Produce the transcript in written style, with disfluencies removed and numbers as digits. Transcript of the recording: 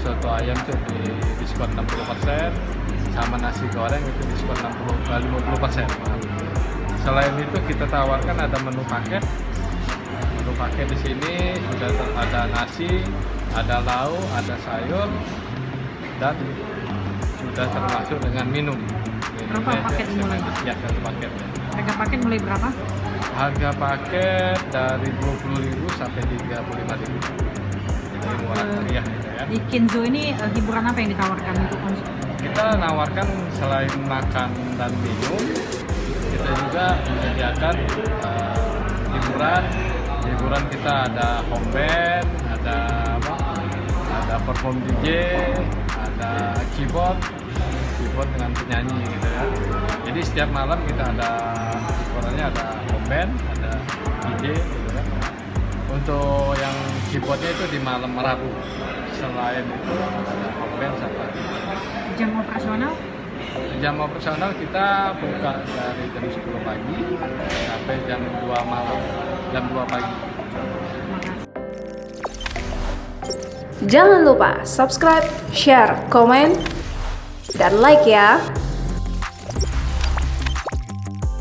soto ayam itu di diskon 60%, sama nasi goreng itu diskon 50%. Selain itu kita tawarkan ada menu paket. Menu paket di sini sudah ada nasi, ada lauk, ada sayur, dan sudah termasuk dengan minum. Berapa paket mulai? Ya, satu paket. Harga paket mulai berapa? Harga paket dari 20.000 sampai 35.000. Jadi murah meriah gitu ya. Di Kinzo ini hiburan apa yang ditawarkan untuk konsumen? Kita nawarkan selain makan dan minum, kita juga menyediakan hiburan. Hiburan kita ada home band, ada perform DJ, ada keyboard dengan penyanyi gitu ya. Jadi setiap malam kita ada hiburannya, ada home band, ada DJ gitu ya. Untuk yang keyboardnya itu di malam Rabu. Selain itu ada home band sama Jam operasional? jam operasional kita buka dari jam 10 pagi sampai jam 2 malam, jam 2 pagi. Jangan lupa subscribe, share, komen, dan like ya.